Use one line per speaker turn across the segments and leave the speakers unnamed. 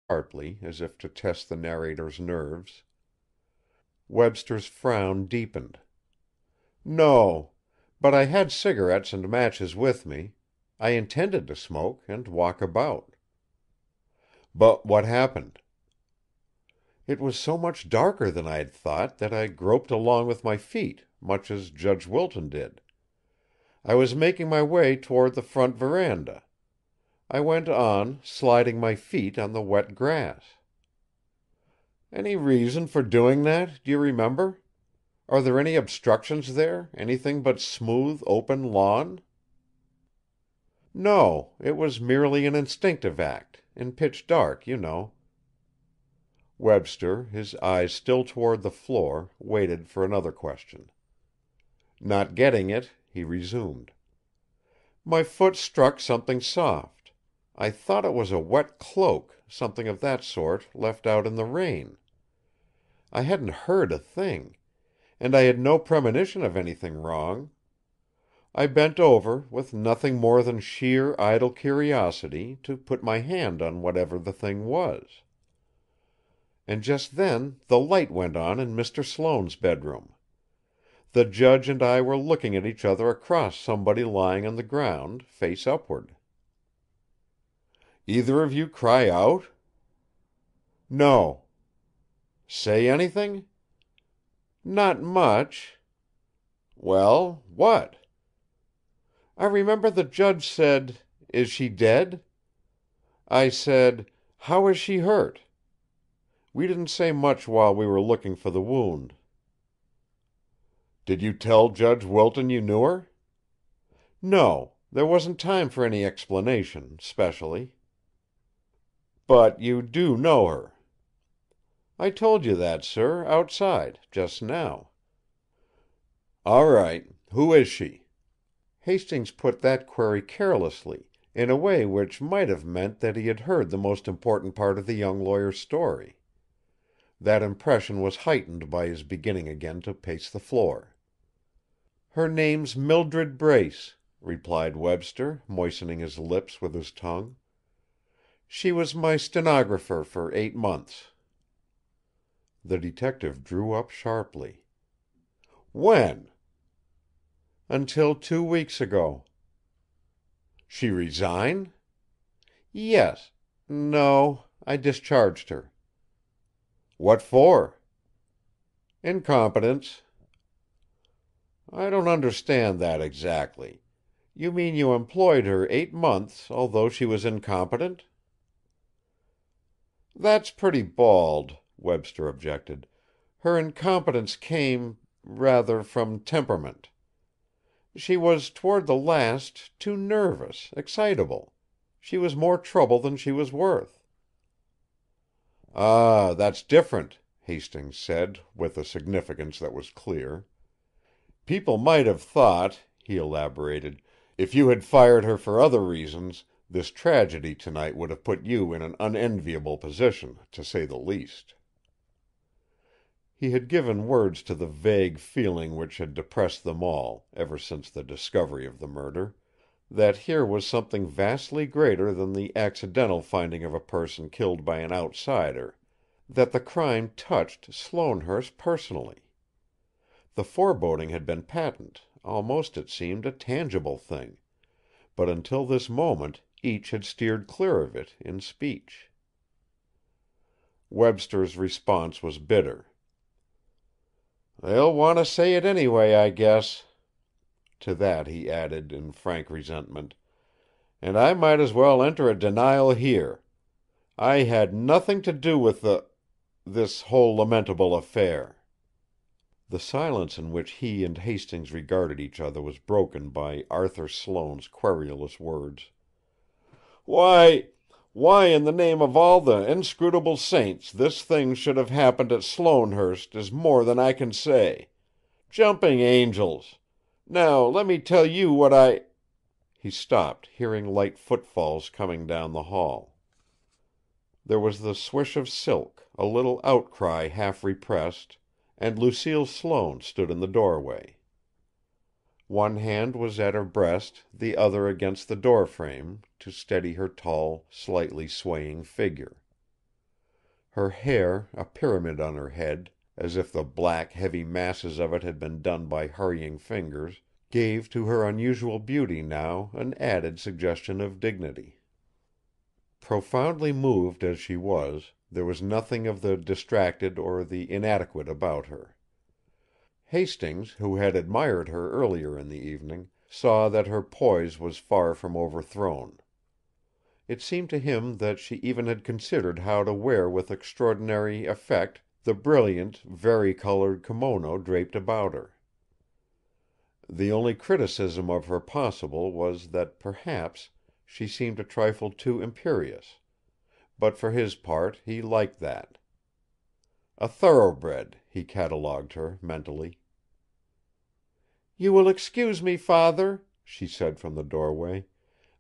sharply, as if to test the narrator's nerves. Webster's frown deepened. "No. But I had cigarettes and matches with me. I intended to smoke and walk about." "But what happened?" "It was so much darker than I had thought that I groped along with my feet, much as Judge Wilton did. I was making my way toward the front veranda. I went on, sliding my feet on the wet grass." "Any reason for doing that, do you remember? Are there any obstructions there, anything but smooth, open lawn?" "No, it was merely an instinctive act, in pitch dark, you know." Webster, his eyes still toward the floor, waited for another question. Not getting it, he resumed. "My foot struck something soft. I thought it was a wet cloak, something of that sort, left out in the rain. I hadn't heard a thing. And I had no premonition of anything wrong. I bent over, with nothing more than sheer idle curiosity, to put my hand on whatever the thing was. And just then the light went on in Mr. Sloane's bedroom. The judge and I were looking at each other across somebody lying on the ground, face upward." "Either of you cry out?" "No." "Say anything?" "Not much." "Well, what?" "I remember the judge said, 'Is she dead?' I said, 'How is she hurt?' We didn't say much while we were looking for the wound." "Did you tell Judge Wilton you knew her?" "No. There wasn't time for any explanation, specially." "But you do know her?" "I told you that, sir, outside, just now." "All right. Who is she?" Hastings put that query carelessly, in a way which might have meant that he had heard the most important part of the young lawyer's story. That impression was heightened by his beginning again to pace the floor. "Her name's Mildred Brace," replied Webster, moistening his lips with his tongue. "She was my stenographer for 8 months." The detective drew up sharply. "When?" "Until 2 weeks ago." "She resign?" "Yes. No. I discharged her." "What for?" "Incompetence." "I don't understand that exactly. You mean you employed her 8 months, although she was incompetent?" "That's pretty bald," Webster objected. "Her incompetence came, rather, from temperament. She was, toward the last, too nervous, excitable. She was more trouble than she was worth." "Ah, that's different," Hastings said, with a significance that was clear. "People might have thought," he elaborated, "if you had fired her for other reasons, this tragedy tonight would have put you in an unenviable position, to say the least." He had given words to the vague feeling which had depressed them all, ever since the discovery of the murder, that here was something vastly greater than the accidental finding of a person killed by an outsider, that the crime touched Sloanehurst personally. The foreboding had been patent, almost, it seemed, a tangible thing, but until this moment each had steered clear of it, in speech. Webster's response was bitter. "They'll want to say it anyway, I guess." To that he added, in frank resentment, "And I might as well enter a denial here. I had nothing to do with this whole lamentable affair." The silence in which he and Hastings regarded each other was broken by Arthur Sloane's querulous words. Why in the name of all the inscrutable saints this thing should have happened at Sloanehurst is more than I can say. Jumping angels! Now let me tell you what I—" He stopped, hearing light footfalls coming down the hall. There was the swish of silk, a little outcry half repressed, and Lucille Sloane stood in the doorway. One hand was at her breast, the other against the door frame, to steady her tall, slightly swaying figure. Her hair, a pyramid on her head, as if the black, heavy masses of it had been done by hurrying fingers, gave to her unusual beauty now an added suggestion of dignity. Profoundly moved as she was, there was nothing of the distracted or the inadequate about her. Hastings, who had admired her earlier in the evening, saw that her poise was far from overthrown. It seemed to him that she even had considered how to wear with extraordinary effect the brilliant, vari-colored kimono draped about her. The only criticism of her possible was that perhaps she seemed a trifle too imperious, but for his part he liked that. A thoroughbred, he catalogued her mentally. "You will excuse me, Father," she said from the doorway,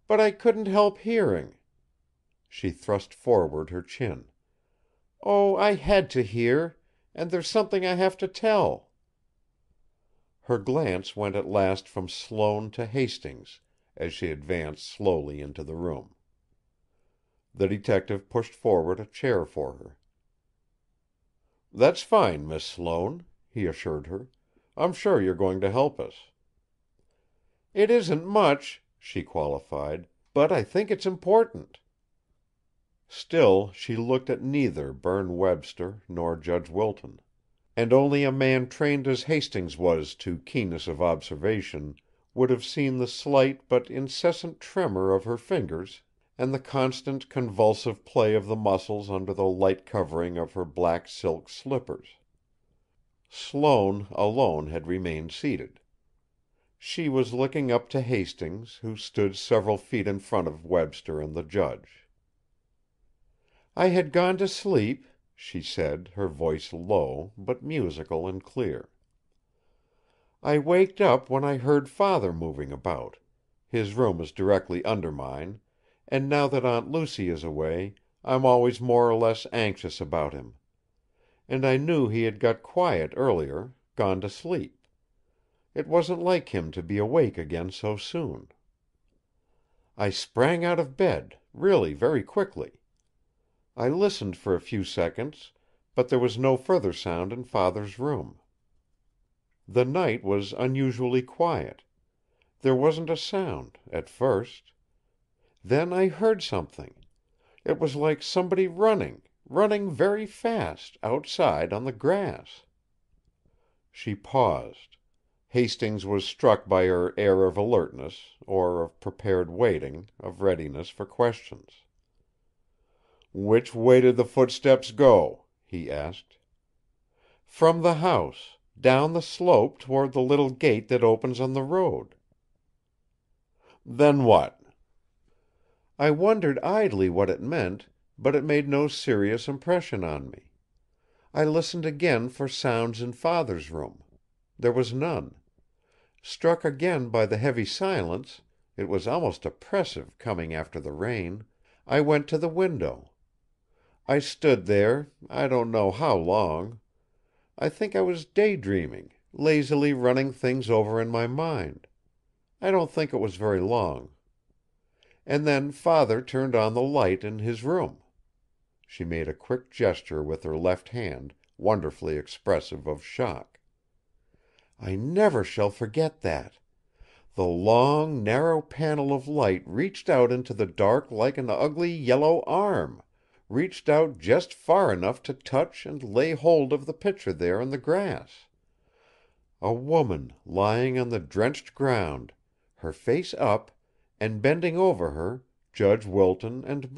"but I couldn't help hearing." She thrust forward her chin. "Oh, I had to hear. And there's something I have to tell." Her glance went at last from Sloane to Hastings, as she advanced slowly into the room. The detective pushed forward a chair for her. "That's fine, Miss Sloane," he assured her. "I'm sure you're going to help us." "It isn't much," she qualified, "but I think it's important." Still she looked at neither Berne Webster nor Judge Wilton. And only a man trained as Hastings was to keenness of observation would have seen the slight but incessant tremor of her fingers and the constant convulsive play of the muscles under the light covering of her black silk slippers. Sloane alone had remained seated. She was looking up to Hastings, who stood several feet in front of Webster and the judge. "I had gone to sleep," she said, her voice low, but musical and clear. "I waked up when I heard Father moving about. His room is directly under mine, and now that Aunt Lucy is away, I'm always more or less anxious about him. And I knew he had got quiet earlier, gone to sleep. It wasn't like him to be awake again so soon. I sprang out of bed, really very quickly. I listened for a few seconds, but there was no further sound in Father's room. The night was unusually quiet. There wasn't a sound, at first. Then I heard something. It was like somebody running very fast, outside on the grass." She paused. Hastings was struck by her air of alertness, or of prepared waiting, of readiness for questions. "Which way did the footsteps go?" he asked. "From the house, down the slope toward the little gate that opens on the road." "Then what?" "I wondered idly what it meant, but it made no serious impression on me. I listened again for sounds in Father's room. There was none. Struck again by the heavy silence, it was almost oppressive coming after the rain, I went to the window. I stood there, I don't know how long. I think I was daydreaming, lazily running things over in my mind. I don't think it was very long. And then Father turned on the light in his room." She made a quick gesture with her left hand, wonderfully expressive of shock. "I never shall forget that. The long, narrow panel of light reached out into the dark like an ugly yellow arm, reached out just far enough to touch and lay hold of the picture there in the grass. A woman lying on the drenched ground, her face up, and bending over her, Judge Wilton and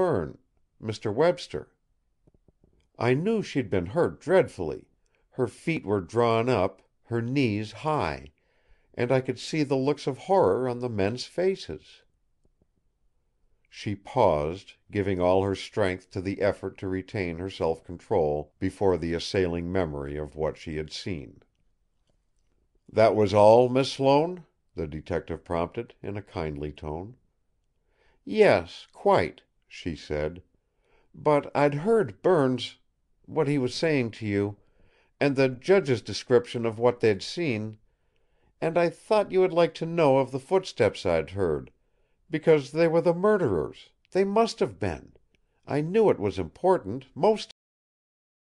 Mr. Webster. I knew she'd been hurt dreadfully. Her feet were drawn up, her knees high, and I could see the looks of horror on the men's faces." She paused, giving all her strength to the effort to retain her self-control before the assailing memory of what she had seen. "That was all, Miss Sloane?" the detective prompted, in a kindly tone. "Yes, quite," she said. "But I'd heard what he was saying to you, and the judge's description of what they'd seen, and I thought you would like to know of the footsteps I'd heard. Because they were the murderers. They must have been. I knew it was important, most